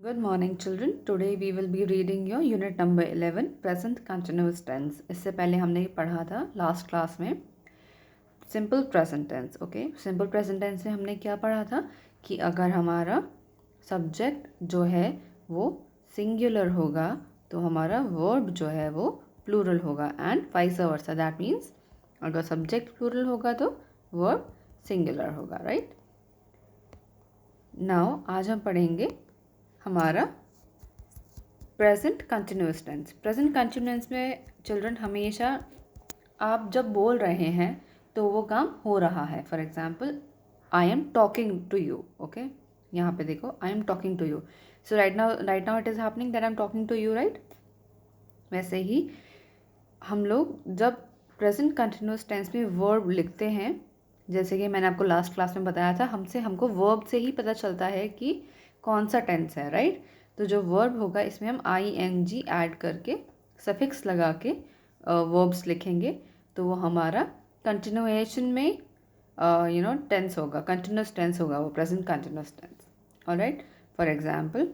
Good morning children. Today we will be reading your unit number 11 present continuous tense. इससे पहले हमने ये पढ़ा था लास्ट क्लास में simple present tense. Okay, simple present tense में हमने क्या पढ़ा था कि अगर हमारा सब्जेक्ट जो है वो सिंगुलर होगा तो हमारा वर्ब जो है वो प्लूरल होगा and vice versa. That means अगर सब्जेक्ट प्लूरल होगा तो वर्ब सिंगुलर होगा. राइट नाउ आज हम पढ़ेंगे हमारा present continuous tense. Present continuous में चिल्ड्रन हमेशा आप जब बोल रहे हैं तो वो काम हो रहा है. For example I am talking to you. Okay, यहाँ पे देखो I am talking to you. So right now it is happening that I am talking to you. Right, वैसे ही हम लोग जब प्रेजेंट कंटिन्यूस टेंस में वर्ब लिखते हैं, जैसे कि मैंने आपको लास्ट क्लास में बताया था, हमको वर्ब से ही पता चलता है कि कौन सा टेंस है. राइट, तो जो वर्ब होगा इसमें हम ing ऐड करके सफिक्स लगा के वर्ब्स लिखेंगे तो वो हमारा कंटिन्यूएशन में टेंस होगा, कंटिन्यूस टेंस होगा, वो present continuous tense. Alright, for example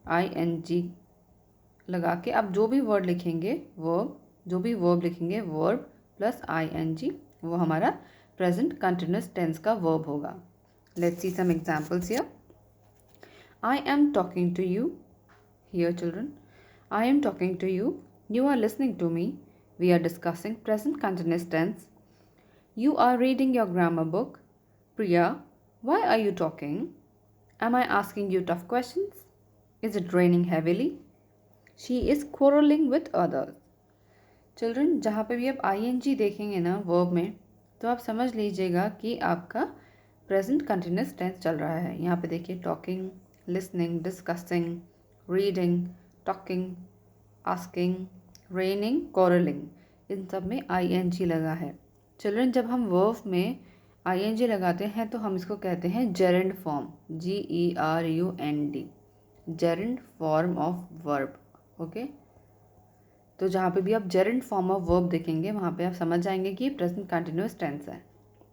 ing लगा के आप जो भी वर्ड लिखेंगे, वर्ब प्लस ing, वो हमारा प्रेजेंट कंटिन्यूस टेंस का वर्ब होगा. Let's see some examples here. I am talking to you. Here children, I am talking to you. You are listening to me. We are discussing present continuous tense. You are reading your grammar book. Priya, why are you talking? Am I asking you tough questions? Is it raining heavily? She is quarreling with others. Children, जहाँ पे भी आप ing देखेंगे ना verb में, तो आप समझ लीजिएगा कि आपका प्रेजेंट कंटिन्यूस टेंस चल रहा है. यहाँ पे देखिए talking, listening, discussing, reading, talking, asking, raining, calling, इन सब में ing लगा है. चिल्ड्रन, जब हम वर्ब में ing लगाते हैं तो हम इसको कहते हैं gerund form, GERUND, gerund form of verb. Okay, तो जहाँ पे भी आप जेरेंड फॉर्म ऑफ वर्ब देखेंगे वहाँ पे आप समझ जाएंगे कि प्रेजेंट कंटिन्यूस टेंस है.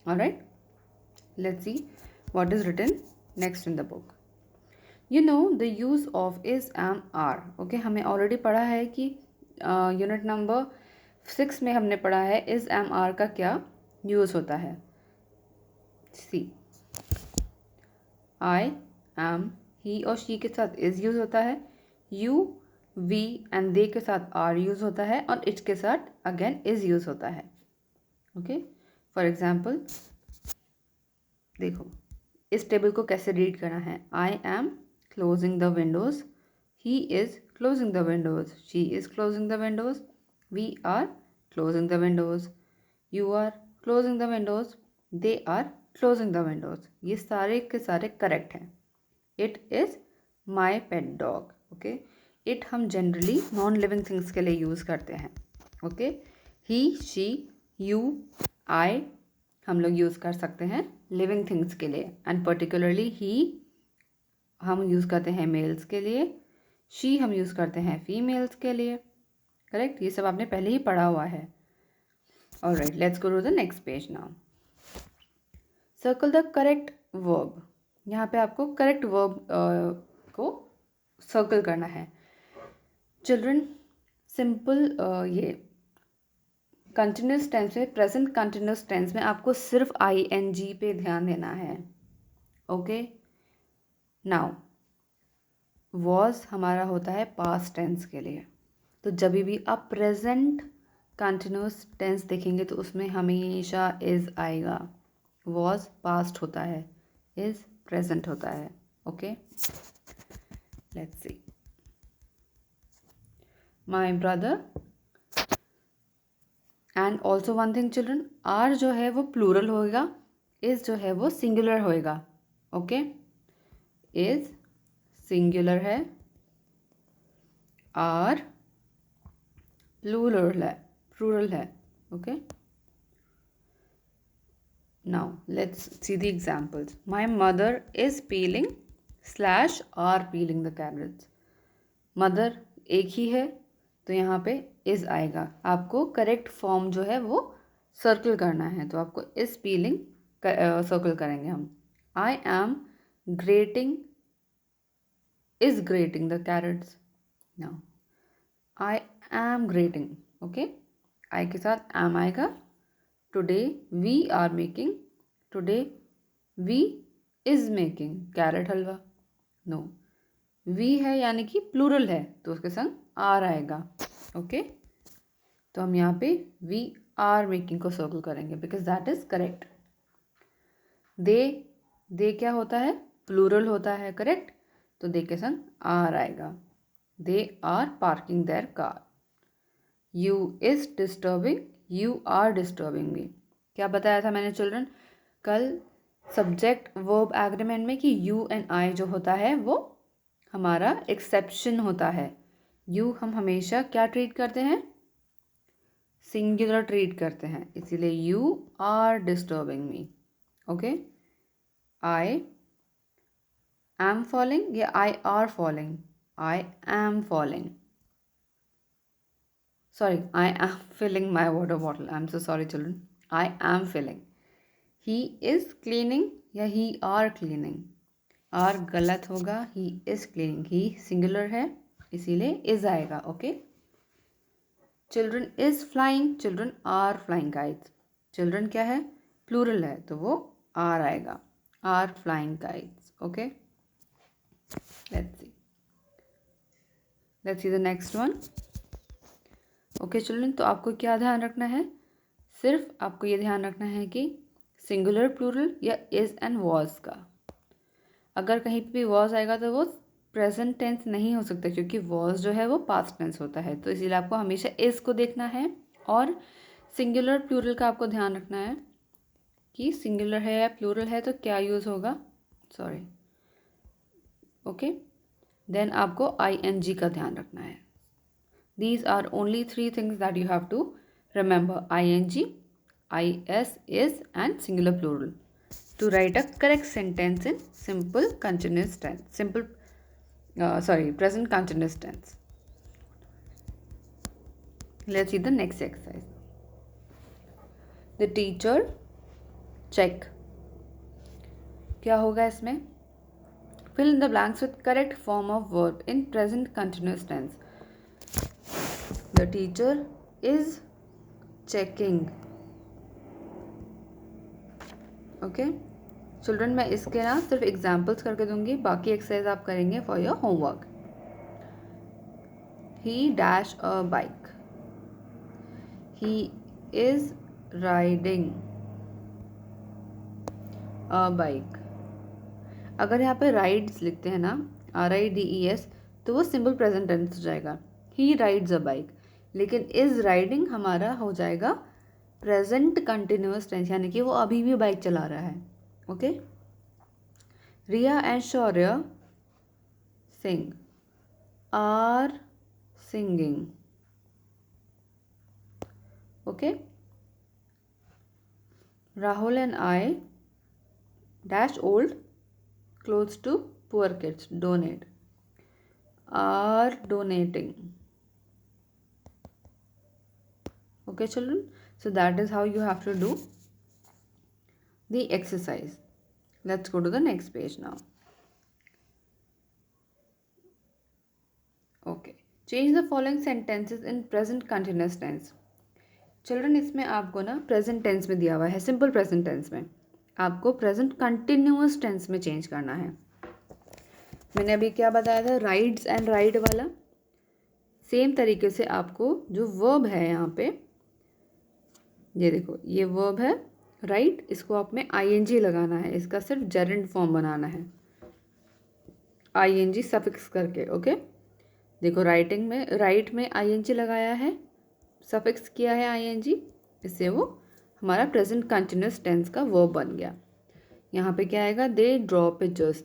Alright, let's see what is written next in the book. You know the use of is am are. Okay, हमें ऑलरेडी पढ़ा है कि यूनिट नंबर 6 में हमने पढ़ा है इज़ एम आर का क्या यूज़ होता है. सी, आई एम, ही और शी के साथ इज़ यूज़ होता है, यू, वी एंड दे के साथ आर यूज़ होता है और इट के साथ अगेन इज़ यूज़ होता है. ओके, फॉर एग्जाम्पल देखो इस टेबल को कैसे रीड करना है. I am closing the windows, he is closing the windows, she is closing the windows, we are closing the windows, you are closing the windows, they are closing the windows. ये सारे के सारे correct हैं. It is my pet dog. Okay, it हम generally non living things के लिए use करते हैं. Okay, he, she, you, I हम लोग यूज़ कर सकते हैं लिविंग थिंग्स के लिए एंड पर्टिकुलरली ही हम यूज़ करते हैं मेल्स के लिए, शी हम यूज़ करते हैं फीमेल्स के लिए. करेक्ट, ये सब आपने पहले ही पढ़ा हुआ है. Alright, let's go to the next page now. Circle the correct verb. यहाँ पे आपको करेक्ट वर्ब को सर्कल करना है. चिल्ड्रन, सिंपल ये कंटिन्यूस टेंस में, प्रेजेंट कंटिन्यूस टेंस में आपको सिर्फ ing पे ध्यान देना है. ओके, नाउ वॉज हमारा होता है पास्ट टेंस के लिए, तो जब भी आप प्रेजेंट कंटिन्यूस टेंस देखेंगे तो उसमें हमेशा इज़ आएगा. वॉज पास्ट होता है, इज़ प्रेजेंट होता है. Okay, let's see. My brother and also one thing children, are जो है वो प्लूरल होएगा, इज़ जो है वो सिंगुलर होएगा. ओके, इज़ सिंगुलर है, आर प्लूरल है. Okay, now let's see the examples. My mother is peeling slash are peeling the carrots. Mother एक ही है तो यहाँ पे इज़ आएगा. आपको करेक्ट फॉर्म जो है वो सर्कल करना है, तो आपको इज़ पीलिंग सर्कल करेंगे हम. I am grating is grating the carrots. Now I am grating. Okay, I के साथ am आएगा. Today we are making. Today we is making carrot halwa. No, we है यानी कि प्लूरल है तो उसके संग आर आएगा. ओके, तो हम यहाँ पे वी आर मेकिंग को सर्कल करेंगे बिकॉज दैट इज करेक्ट. दे क्या होता है? प्लूरल होता है. करेक्ट, तो दे के संग आर आएगा. They are parking their car. You is disturbing. You are disturbing me. क्या बताया था मैंने चिल्ड्रन कल सब्जेक्ट वर्ब एग्रीमेंट में कि यू एंड आई जो होता है वो हमारा एक्सेप्शन होता है. यू हम हमेशा क्या ट्रीट करते हैं? सिंगुलर ट्रीट करते हैं. इसीलिए you are disturbing me. Okay, I am falling या I are falling? I am falling. Sorry, I am filling my water bottle. I am so sorry children. I am filling. He is cleaning या he are cleaning? Are गलत होगा. He is cleaning. He singular है इसीलिए is आएगा. Okay, children is flying. Children are flying kites. Children क्या है? Plural है तो वो आर आएगा. Are flying kites. Okay, let's see the next one. Okay children, तो आपको क्या ध्यान रखना है? सिर्फ आपको ये ध्यान रखना है कि सिंगुलर, प्लूरल या इज एंड वॉज का. अगर कहीं पे भी वॉज आएगा तो वो प्रेजेंट टेंस नहीं हो सकता क्योंकि वॉज जो है वो पास्ट टेंस होता है. तो इसीलिए आपको हमेशा इज को देखना है. और सिंगुलर प्लूरल का आपको ध्यान रखना है कि सिंगुलर है या प्लूरल है तो क्या यूज़ होगा. सॉरी. ओके, देन आपको ing का ध्यान रखना है. These are only 3 things that you have to remember: ing, is, and singular plural to write a correct sentence in simple continuous tense. Present continuous tense. Let's see the next exercise. The teacher check. क्या होगा इसमें? Fill in the blanks with correct form of verb in present continuous tense. The teacher is checking. Okay children, मैं इसके ना सिर्फ examples करके दूंगी, बाकी एक्सरसाइज आप करेंगे for your homework. He dash a bike. He is riding a bike. अगर यहाँ पे राइड्स लिखते हैं ना, RIDES, तो वो सिंपल प्रेजेंट टेंस हो जाएगा. ही राइड्स अ बाइक. लेकिन इज राइडिंग हमारा हो जाएगा प्रेजेंट कंटिन्यूअस टेंस, यानी कि वो अभी भी बाइक चला रहा है. Okay, Riya and Shaurya sing are singing. Okay, Rahul and I dash old clothes to poor kids donate are donating. Okay children, so that is how you have to do the exercise. Let's go to the next page now. Okay, change the following sentences in present continuous tense. Children, इसमें आपको ना present tense में दिया हुआ है, simple present tense में. आपको present continuous tense में चेंज करना है. मैंने अभी क्या बताया था, राइड्स एंड राइड वाला. सेम तरीके से आपको जो वर्ब है यहाँ पे, ये देखो, ये वर्ब है राइट, इसको आप में ING लगाना है. इसका सिर्फ जेरेंड फॉर्म बनाना है ING सफिक्स करके. ओके, देखो राइटिंग में, राइट में ING लगाया है, सफिक्स किया है ING, इससे वो हमारा प्रेजेंट कंटिन्यूअस टेंस का वर्ब बन गया. यहाँ पे क्या आएगा? They draw pictures.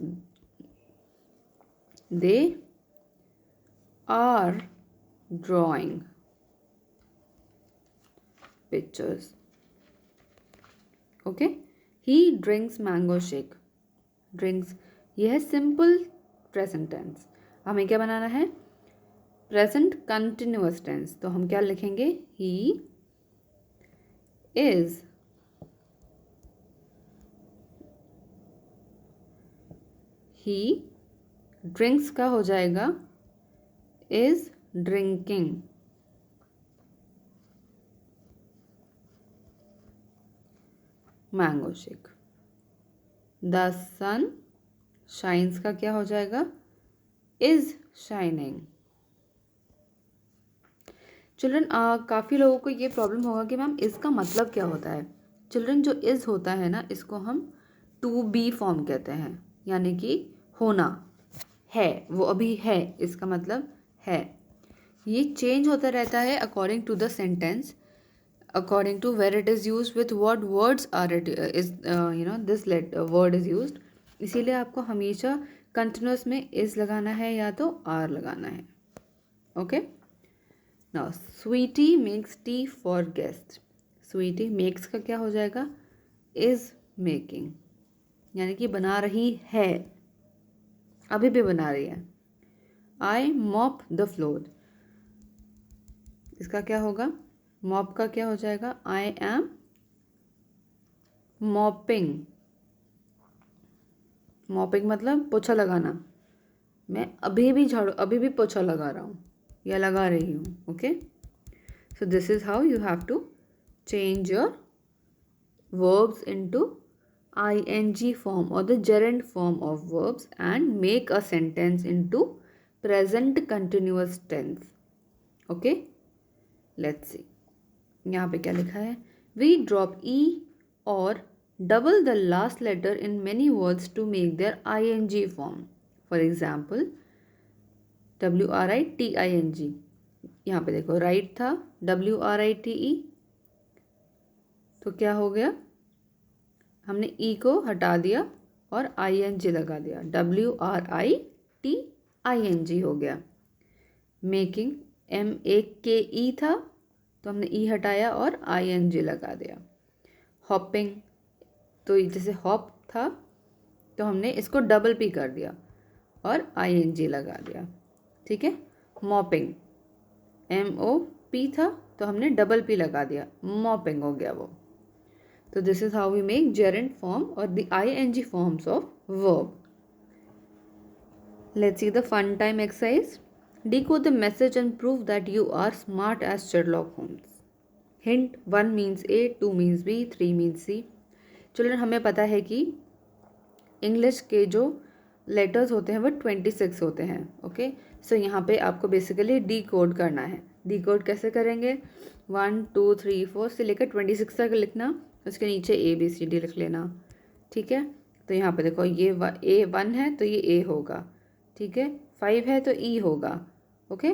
They are drawing pictures. Okay, he drinks mango shake. Drinks, ये है सिंपल प्रेजेंट टेंस. हमें क्या बनाना है? Present continuous tense. तो हम क्या लिखेंगे? ही इज he ड्रिंक्स का हो जाएगा is drinking. Mango shake. The sun shines का क्या हो जाएगा, इज शाइनिंग। चिल्ड्रन काफ़ी लोगों को ये प्रॉब्लम होगा कि मैम इसका मतलब क्या होता है। चिल्ड्रन जो इज़ होता है ना, इसको हम टू बी फॉर्म कहते हैं, यानी कि होना है, वो अभी है, इसका मतलब है। ये चेंज होता रहता है according to the sentence, according to where it is use with what words are it is this word is use. इसीलिए आपको हमेशा कंटिन्यूस में इज़ लगाना है या तो आर लगाना है। Okay. Now Sweety makes tea for guest. Sweety makes का क्या हो जाएगा, इज मेकिंग, यानी कि बना रही है, अभी भी बना रही है। आई मॉप द फ्लोर, इसका क्या होगा, मॉप का क्या हो जाएगा, आई एम मॉपिंग। मॉपिंग मतलब पोछा लगाना, मैं अभी भी झाड़ू, अभी भी पोछा लगा रहा हूँ या लगा रही हूँ। Okay, so this is how you have to change your verbs into ing form or the gerund form of verbs and make a sentence into present continuous tense. Okay, let's see. यहाँ पे क्या लिखा है, we drop e or double the last letter in many words to make their ing form. For example, writing, यहाँ पे देखो write था write, तो क्या हो गया, हमने ई को हटा दिया और आई एन जी लगा दिया, WRITING हो गया। मेकिंग MAKE था, तो हमने ई हटाया और ING लगा दिया। हॉपिंग, तो जैसे हॉप था तो हमने इसको डबल पी कर दिया और ING लगा दिया। ठीक है। मॉपिंग MOP था तो हमने डबल पी लगा दिया, मॉपिंग हो गया वो। So this is how we make gerund form or the ing forms of verb. Let's see the fun time exercise. Decode the message and prove that you are smart as Sherlock Holmes. Hint: 1 means A, 2 means B, 3 means C. Children, हमें पता है कि English के जो letters होते हैं वो 26 होते हैं। ओके, सो यहाँ पे आपको बेसिकली डी कोड करना है। डी कोड कैसे करेंगे, 1 2 3 4 से लेकर 26 तक लिखना, उसके नीचे ABCD लिख लेना। ठीक है, तो यहाँ पे देखो ये A1 है तो ये A होगा। ठीक है, 5 है तो E होगा। ओके,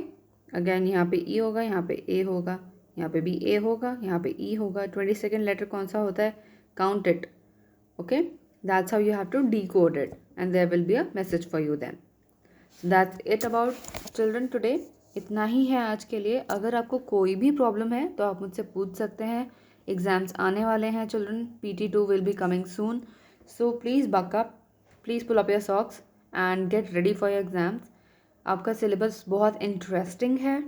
अगेन यहाँ पे E होगा, यहाँ पे A होगा, यहाँ पे भी A होगा, यहाँ पे E होगा। 22nd लेटर कौन सा होता है, count it. Okay, that's how you have to decode it and there will be a message for you then. That's it about children today. इतना ही है आज के लिए। अगर आपको कोई भी प्रॉब्लम है तो आप मुझसे पूछ सकते हैं। एग्ज़ाम्स आने वाले हैं children, PT2 will be coming soon. So please buck up, please pull up your socks and get ready for your exams. आपका सिलेबस बहुत इंटरेस्टिंग है,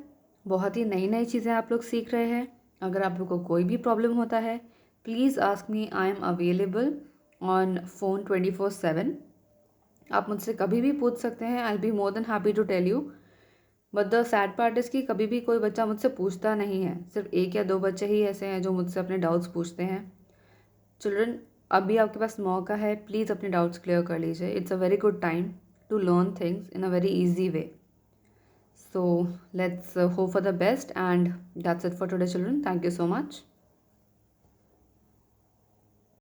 बहुत ही नई नई चीज़ें आप लोग सीख रहे हैं। अगर आप लोग को कोई भी प्रॉब्लम होता है, please ask me, I am available on phone 24/7। आप मुझसे कभी भी पूछ सकते हैं, I will be more than happy to tell you. But the sad part is कि कभी भी कोई बच्चा मुझसे पूछता नहीं है, सिर्फ 1 या 2 बच्चे ही ऐसे हैं जो मुझसे अपने डाउट्स पूछते हैं। चिल्ड्रन, अभी आपके पास मौका है, प्लीज़ अपने डाउट्स क्लियर कर लीजिए। It's a very good time to learn things in a very easy way. So let's hope for the best, and that's it for today children. Thank you so much.